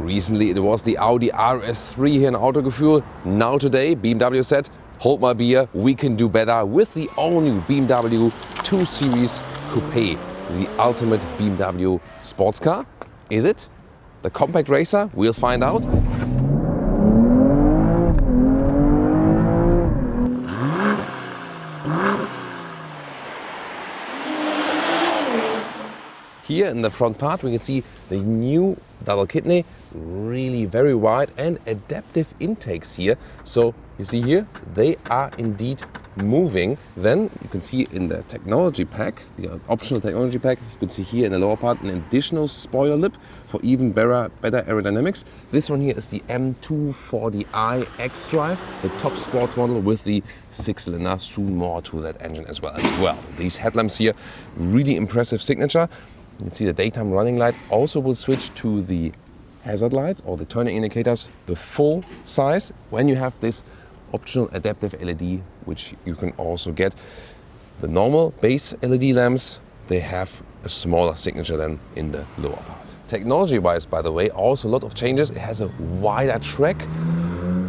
Recently it was the Audi RS3 here in Autogefühl. Now today BMW said, hold my beer, we can do better with the all-new BMW 2 Series Coupe, the ultimate BMW sports car. Is it? The compact racer? We'll find out. Here in the front part we can see the new double kidney, really very wide and adaptive intakes here. So you see here, they are indeed moving. Then you can see in the technology pack, the optional technology pack, you can see here in the lower part an additional spoiler lip for even better aerodynamics. This one here is the M240i X-Drive, the top sports model with the 6-cylinder, soon more to that engine as well. These headlamps here, really impressive signature. You can see the daytime running light also will switch to the hazard lights or the turning indicators, the full size, when you have this optional adaptive LED, which you can also get. The normal base LED lamps, they have a smaller signature than in the lower part. Technology-wise, by the way, also a lot of changes. It has a wider track,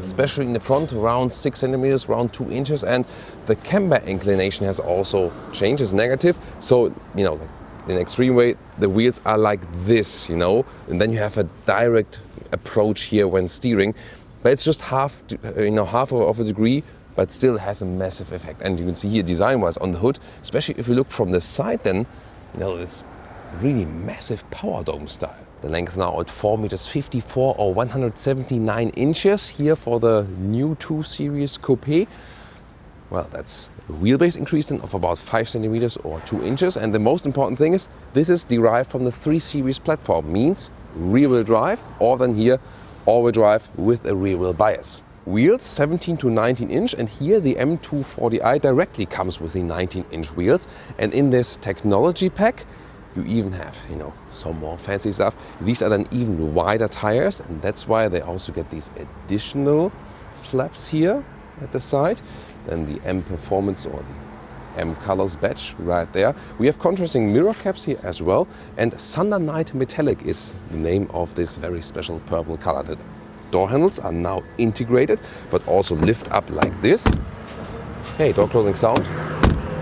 especially in the front, around 6 centimeters, around 2 inches, and the camber inclination has also changed, it's negative. So, you know, in an extreme way, the wheels are like this, you know, and then you have a direct approach here when steering. But it's just half of a degree, but still has a massive effect. And you can see here design-wise on the hood, especially if you look from the side, then you know it's really massive power dome style. The length now at 4 meters 54 or 179 inches here for the new 2 Series Coupe. Well, that's a wheelbase increase then of about 5 centimeters or 2 inches. And the most important thing is this is derived from the 3 Series platform, means rear-wheel drive, or then here all-wheel drive with a rear-wheel bias. Wheels 17 to 19 inch, and here the M240i directly comes with the 19-inch wheels. And in this technology pack, you even have, you know, some more fancy stuff. These are then even wider tires, and that's why they also get these additional flaps here at the side. Then the Mperformance or the M Colors badge right there. We have contrasting mirror caps here as well, and Thunder Night Metallic is the name of this very special purple color. The door handles are now integrated, but also lift up like this. Hey, door closing sound.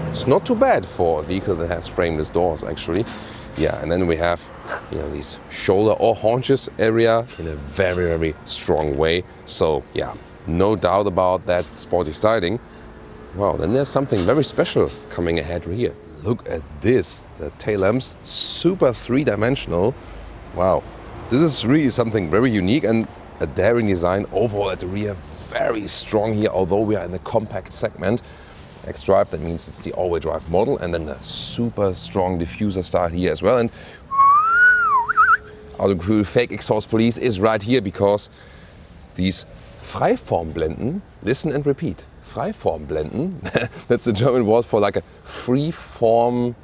It's not too bad for a vehicle that has frameless doors, actually. Yeah, and then we have, you know, these shoulder or haunches area in a very, very strong way. So yeah, no doubt about that sporty styling. Wow, then there's something very special coming ahead here. Look at this, the tail lamps, super three-dimensional. Wow, this is really something very unique and a daring design. Overall at the rear, very strong here, although we are in the compact segment. X-Drive, that means it's the all-wheel drive model, and then the super strong diffuser style here as well. And Autogefühl fake exhaust police is right here because these Freiformblenden, listen and repeat, Freiformblenden, that's the German word for like a free-form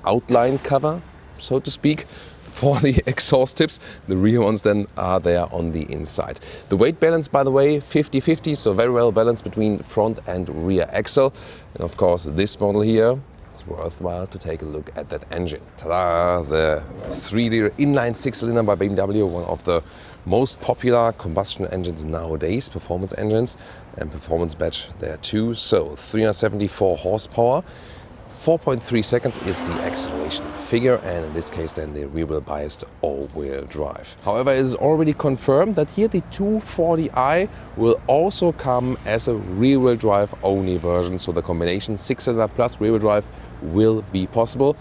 outline cover, so to speak, for the exhaust tips. The rear ones then are there on the inside. The weight balance, by the way, 50-50, so very well balanced between front and rear axle. And of course, this model here, it's worthwhile to take a look at that engine. Ta-da! The 3-liter inline 6-cylinder by BMW, one of the most popular combustion engines nowadays, performance engines, and performance badge there too. So 374 horsepower, 4.3 seconds is the acceleration figure, and in this case then the rear-wheel biased all-wheel drive. However, it is already confirmed that here the 240i will also come as a rear-wheel drive only version, so the combination 6-cylinder plus rear-wheel drive will be possible,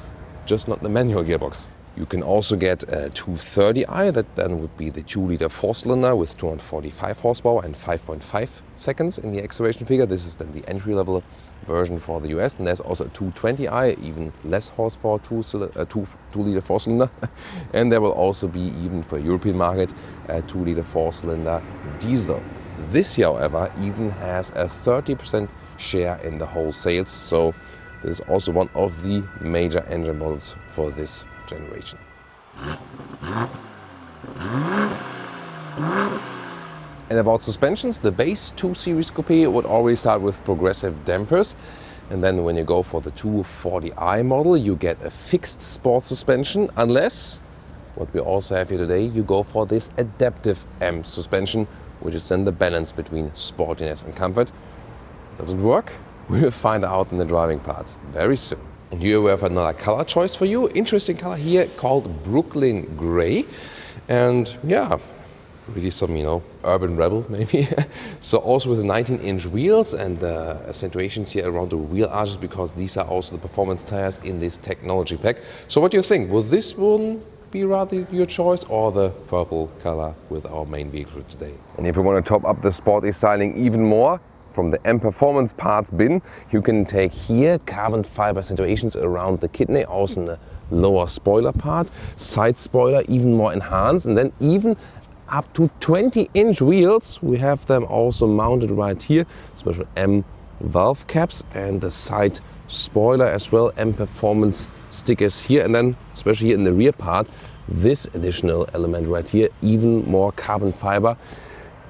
just not the manual gearbox. You can also get a 230i, that then would be the 2-liter 4-cylinder with 245 horsepower and 5.5 seconds in the acceleration figure. This is then the entry-level version for the US. And there's also a 220i, even less horsepower, 2-liter 4-cylinder. And there will also be, even for European market, a 2-liter 4-cylinder diesel. This, however, even has a 30% share in the whole sales. So this is also one of the major engine models for this generation. And about suspensions, the base 2 Series Coupe would always start with progressive dampers, and then when you go for the 240i model you get a fixed sport suspension, unless what we also have here today, you go for this adaptive M suspension, which is then the balance between sportiness and comfort. Does it work? We will find out in the driving part very soon. And here we have another color choice for you. Interesting color here called Brooklyn Gray. And yeah, really some, urban rebel maybe. So also with the 19-inch wheels and the accentuations here around the wheel arches, because these are also the performance tires in this technology pack. So what do you think? Will this one be rather your choice, or the purple color with our main vehicle today? And if you want to top up the sporty styling even more, from the Mperformance parts bin, you can take here carbon fiber accentuations around the kidney, also in the lower spoiler part, side spoiler even more enhanced, and then even up to 20-inch wheels. We have them also mounted right here, special M valve caps, and the side spoiler as well, Mperformance stickers here, and then especially here in the rear part, this additional element right here, even more carbon fiber.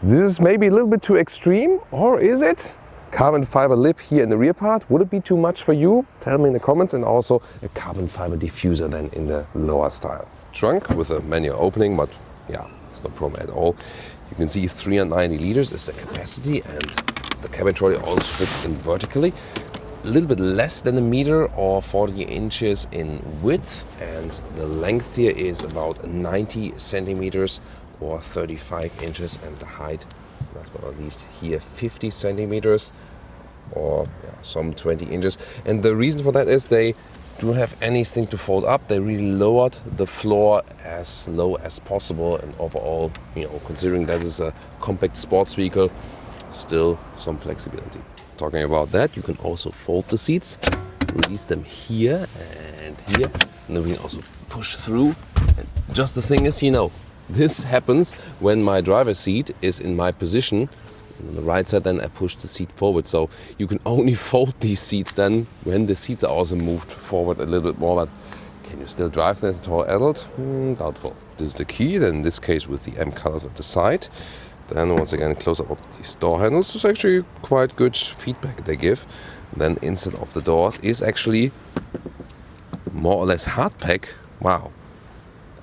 This is maybe a little bit too extreme, or is it? Carbon fiber lip here in the rear part, would it be too much for you? Tell me in the comments. And also a carbon fiber diffuser then in the lower style. Trunk with a manual opening, but yeah, it's no problem at all. You can see 390 liters is the capacity, and the cabin trolley also fits in vertically. A little bit less than a meter or 40 inches in width, and the length here is about 90 centimeters or 35 inches, and the height, last but not least, here 50 centimeters or some 20 inches. And the reason for that is they don't have anything to fold up. They really lowered the floor as low as possible, and overall, considering that is a compact sports vehicle, still some flexibility. Talking about that, you can also fold the seats, release them here and here, and then we can also push through. And just the thing is, this happens when my driver's seat is in my position. On the right side, then I push the seat forward. So you can only fold these seats then when the seats are also moved forward a little bit more. But can you still drive them as a tall adult? Doubtful. This is the key, then in this case with the M colors at the side. Then once again, close up of these door handles. It's actually quite good feedback they give. Then inside of the doors is actually more or less hard pack. Wow.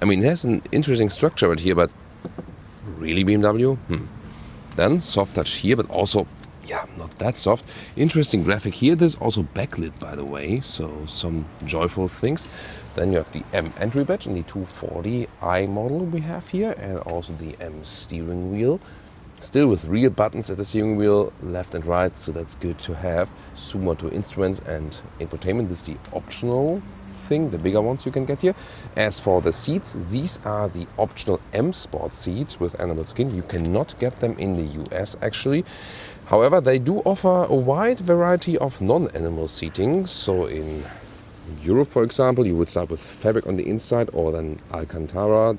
I mean, it has an interesting structure right here, but really BMW? Then soft touch here, but also, not that soft. Interesting graphic here. There's also backlit, by the way, so some joyful things. Then you have the M entry badge and the 240i model we have here, and also the M steering wheel. Still with real buttons at the steering wheel, left and right, so that's good to have. Zoom out to instruments and infotainment. This is the optional thing, the bigger ones you can get here. As for the seats, these are the optional M Sport seats with animal skin. You cannot get them in the US actually. However, they do offer a wide variety of non-animal seating. So in Europe, for example, you would start with fabric on the inside, or then Alcantara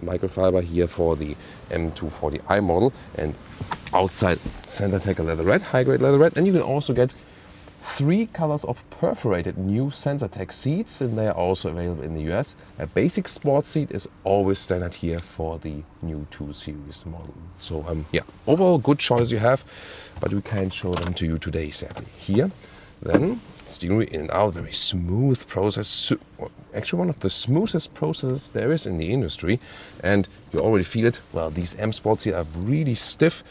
microfiber here for the M240i model, and outside center taker leatherette, high-grade leatherette. And you can also get 3 colors of perforated new SensorTech seats, and they are also available in the US. A basic sport seat is always standard here for the new 2 Series model. So overall good choice you have, but we can't show them to you today, sadly. Here, then steering wheel in and out, very smooth process. Actually, one of the smoothest processes there is in the industry, and you already feel it. Well, these M Sport seats are really stiff,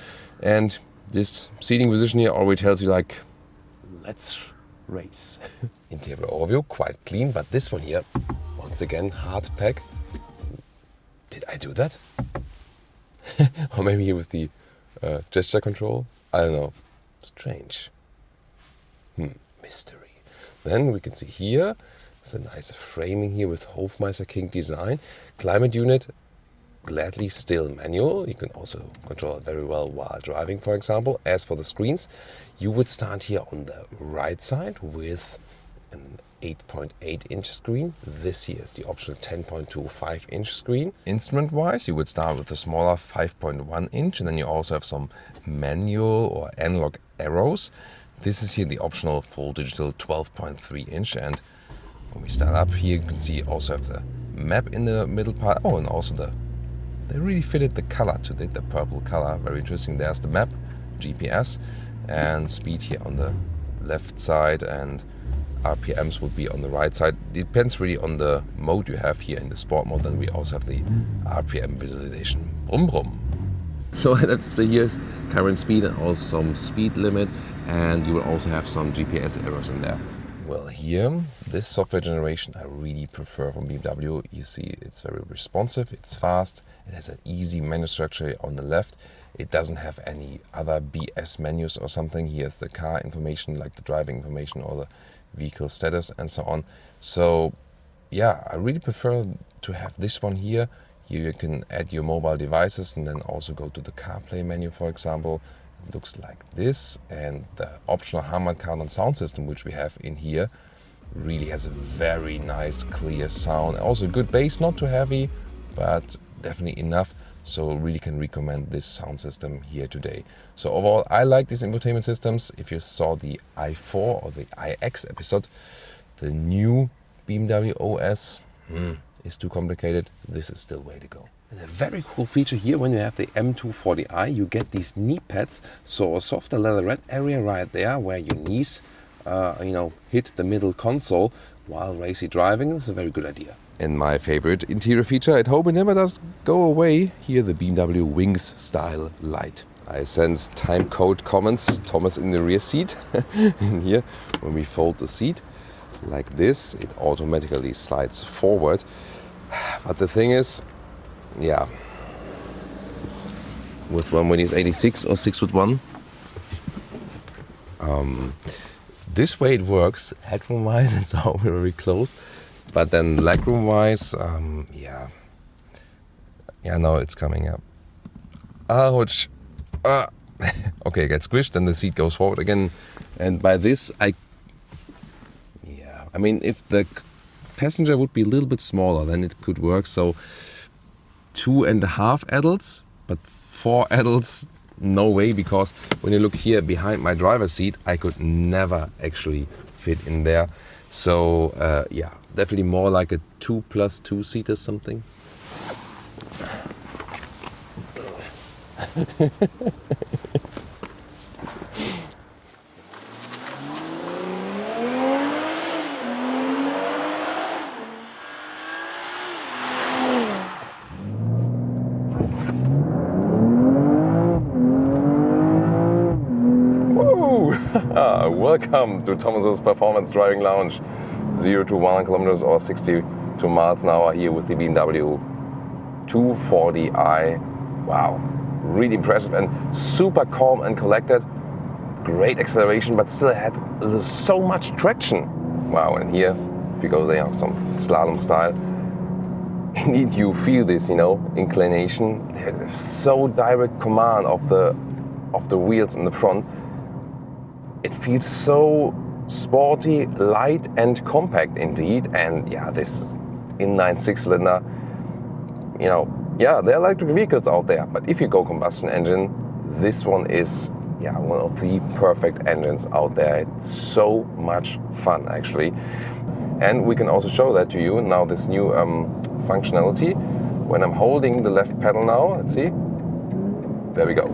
and this seating position here already tells you like, let's race. Interior overview, quite clean, but this one here, once again, hard pack. Did I do that? Or maybe with the gesture control? I don't know. Strange. Mystery. Then we can see here, there's a nice framing here with Hofmeister King design. Climate unit, gladly still manual. You can also control it very well while driving, for example. As for the screens, you would start here on the right side with an 8.8-inch screen. This here is the optional 10.25-inch screen. Instrument-wise, you would start with the smaller 5.1-inch, and then you also have some manual or analog arrows. This is here the optional full digital 12.3-inch, and when we start up here, you can see also have the map in the middle part. Oh, and also they really fitted the color to the purple color. Very interesting. There's the map, GPS, and speed here on the left side, and RPMs would be on the right side. Depends really on the mode you have here. In the sport mode, then we also have the RPM visualization. Brum brum. So that's the here's current speed and also some speed limit, and you will also have some GPS errors in there. Well, here, this software generation I really prefer from BMW. You see, it's very responsive, it's fast, it has an easy menu structure on the left. It doesn't have any other BS menus or something. Here's the car information, like the driving information or the vehicle status and so on. So, yeah, I really prefer to have this one here. Here you can add your mobile devices and then also go to the CarPlay menu, for example. It looks like this, and the optional Harman Kardon sound system which we have in here really has a very nice clear sound. Also good bass, not too heavy, but definitely enough. So really can recommend this sound system here today. So overall, I like these infotainment systems. If you saw the i4 or the iX episode, the new BMW OS is too complicated. This is still way to go. And a very cool feature here, when you have the M240i, you get these knee pads, so a softer leatherette area right there where your knees, hit the middle console while racy driving. It's a very good idea. And my favorite interior feature, I hope it never does go away, here the BMW Wings style light. I sense time code comments, Thomas in the rear seat. And here, when we fold the seat like this, it automatically slides forward. But the thing is, yeah, with one when he's 86 or 6'1", this way it works. Headroom wise, it's all very close, but then legroom wise, yeah, now it's coming up. Ouch! Okay, it gets squished, then the seat goes forward again, and by this I mean, if the passenger would be a little bit smaller, then it could work. So 2.5 adults, but 4 adults, no way, because when you look here behind my driver's seat, I could never actually fit in there. So yeah, definitely more like a 2+2 seater something. Welcome to Thomas's Performance Driving Lounge. 0 to 100 kilometers or 62 miles an hour here with the BMW 240i. Wow, really impressive and super calm and collected. Great acceleration, but still had so much traction. Wow, and here, if you go there, some slalom style, indeed you feel this, inclination. There's a so direct command of the wheels in the front. It feels so sporty, light and compact indeed. And yeah, this inline 6-cylinder, there are electric vehicles out there. But if you go combustion engine, this one is one of the perfect engines out there. It's so much fun actually. And we can also show that to you now, this new functionality. When I'm holding the left pedal now, let's see, there we go.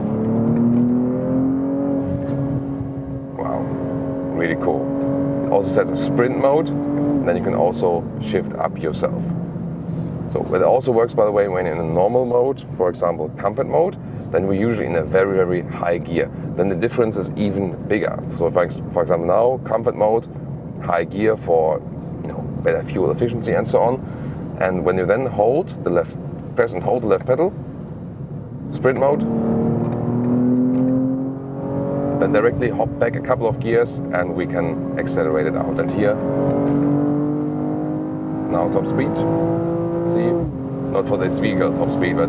Really cool. It also sets a sprint mode, and then you can also shift up yourself. So it also works, by the way, when in a normal mode, for example, comfort mode, then we're usually in a very, very high gear. Then the difference is even bigger. So for example, now comfort mode, high gear for better fuel efficiency and so on. And when you then press and hold the left pedal, sprint mode, then directly hop back a couple of gears and we can accelerate it out. And here, now top speed. Let's see, not for this vehicle top speed, but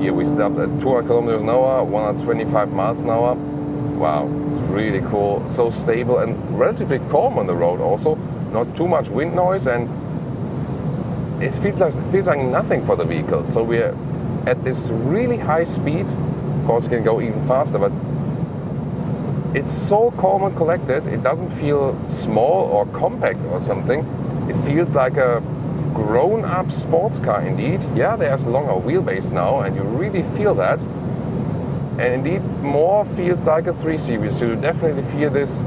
here we stopped at 200 kilometers an hour, 125 miles an hour. Wow, it's really cool. So stable and relatively calm on the road also. Not too much wind noise, and it feels like nothing for the vehicle. So we're at this really high speed. Of course, it can go even faster, but it's so calm and collected. It doesn't feel small or compact or something. It feels like a grown-up sports car indeed. Yeah, there's a longer wheelbase now, and you really feel that. And indeed, more feels like a 3 Series. You definitely feel this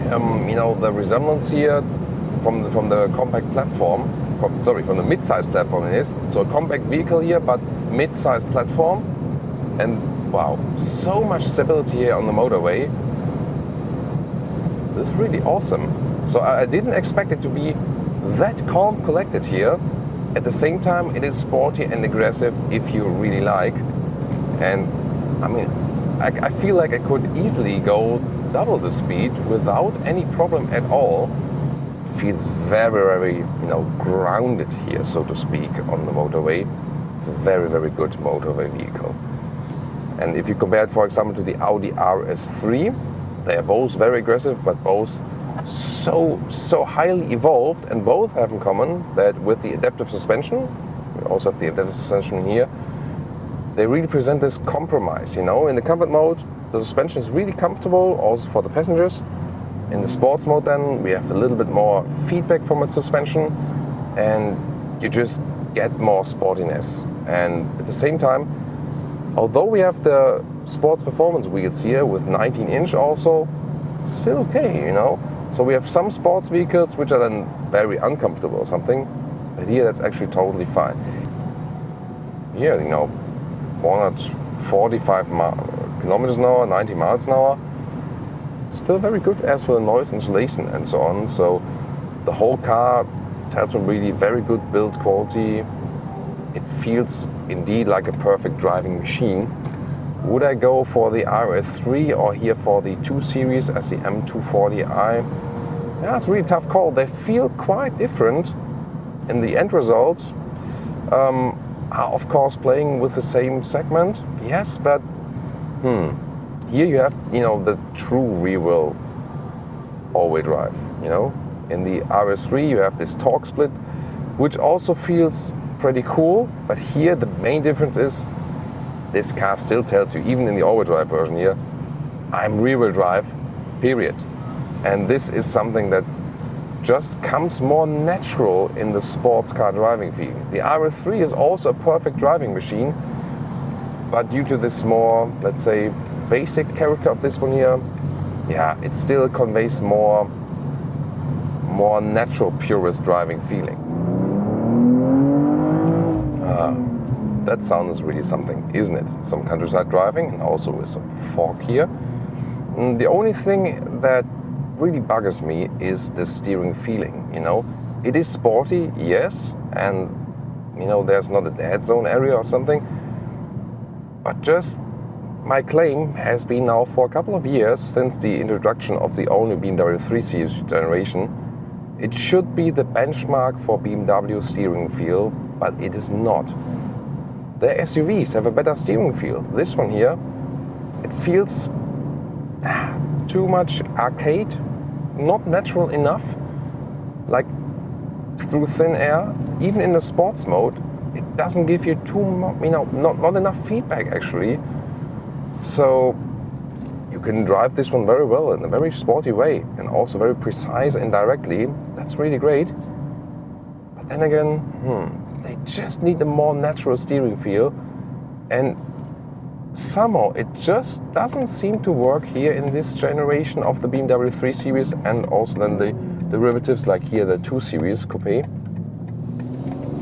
the resemblance here from the compact platform, from the mid-sized platform it is. So a compact vehicle here, but mid-sized platform. And wow, so much stability here on the motorway. This is really awesome. So I didn't expect it to be that calm collected here. At the same time, it is sporty and aggressive if you really like. And I mean, I feel like I could easily go double the speed without any problem at all. It feels very, very, grounded here, so to speak, on the motorway. It's a very, very good motorway vehicle. And if you compare it, for example, to the Audi RS3, they are both very aggressive, but both so highly evolved, and both have in common that with the adaptive suspension, we also have the adaptive suspension here, they really present this compromise, In the comfort mode, the suspension is really comfortable, also for the passengers. In the sports mode then, we have a little bit more feedback from its suspension, and you just get more sportiness. And at the same time, although we have the sports performance wheels here with 19-inch also, it's still okay, So we have some sports vehicles which are then very uncomfortable or something, but here that's actually totally fine. Here, 145 kilometers an hour, 90 miles an hour, still very good as for the noise insulation and so on. So the whole car tells me really very good build quality. It feels indeed like a perfect driving machine. Would I go for the RS3 or here for the 2 Series as the M240i? Yeah, it's a really tough call. They feel quite different in the end result. Are of course playing with the same segment, yes, but here you have, the true rear-wheel all-wheel drive, In the RS3 you have this torque split, which also feels pretty cool, but here the main difference is this car still tells you, even in the all-wheel drive version here, I'm rear-wheel drive, period. And this is something that just comes more natural in the sports car driving feeling. The RS3 is also a perfect driving machine, but due to this more, let's say, basic character of this one here, yeah, it still conveys more natural, purist driving feeling. That sound is really something, isn't it? Some countryside driving, and also with some fog here. The only thing that really buggers me is the steering feeling, It is sporty, yes, and, there's not a dead zone area or something, but just my claim has been now for a couple of years since the introduction of the all-new BMW 3 Series generation, it should be the benchmark for BMW steering feel, but it is not. The SUVs have a better steering feel. This one here, it feels too much arcade, not natural enough, like through thin air. Even in the sports mode, it doesn't give you not enough feedback actually. So you can drive this one very well in a very sporty way, and also very precise and directly. That's really great. But then again, they just need a more natural steering feel, and somehow it just doesn't seem to work here in this generation of the BMW 3 Series, and also then the derivatives like here the 2 Series Coupe.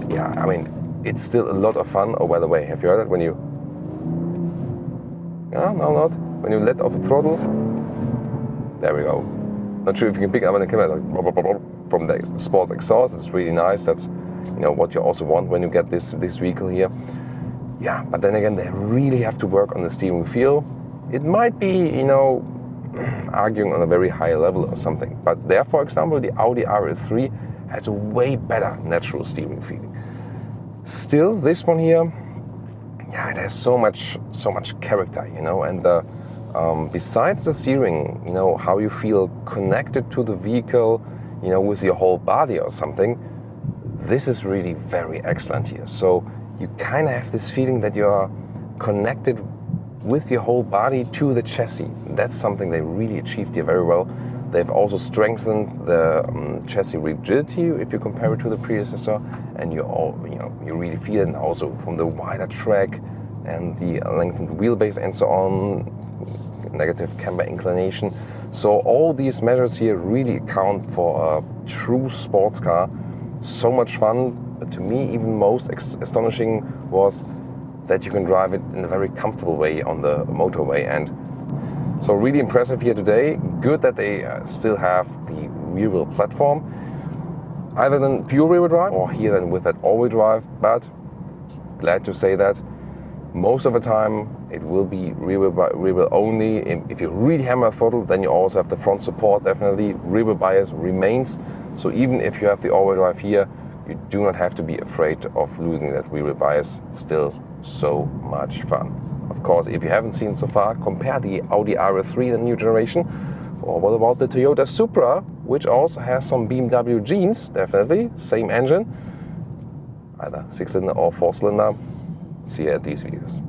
Yeah, I mean, it's still a lot of fun. Oh, by the way, have you heard that when you... Yeah, no, not. When you let off the throttle, there we go. Not sure if you can pick up on the camera, like from the sports exhaust. It's really nice. That's what you also want when you get this vehicle here. Yeah, but then again, they really have to work on the steering feel. It might be, arguing on a very high level or something. But there, for example, the Audi RS3 has a way better natural steering feeling. Still, this one here, yeah, it has so much character, and besides the steering, how you feel connected to the vehicle, with your whole body or something, this is really very excellent here. So you kind of have this feeling that you're connected with your whole body to the chassis. That's something they really achieved here very well. They've also strengthened the chassis rigidity if you compare it to the predecessor, and you really feel it. And also from the wider track and the lengthened wheelbase and so on, negative camber inclination. So all these measures here really account for a true sports car. So much fun, but to me even most astonishing was that you can drive it in a very comfortable way on the motorway. And so really impressive here today. Good that they still have the rear wheel platform, either than pure rear wheel drive or here then with that all-wheel drive, but glad to say that most of the time it will be rear wheel only. If you really hammer throttle, then you also have the front support, definitely. Rear wheel bias remains. So even if you have the all-wheel drive here, you do not have to be afraid of losing that rear wheel bias. Still so much fun. Of course, if you haven't seen so far, compare the Audi RS3, the new generation. Or what about the Toyota Supra, which also has some BMW genes, definitely, same engine, either 6-cylinder or 4-cylinder. See you at these videos.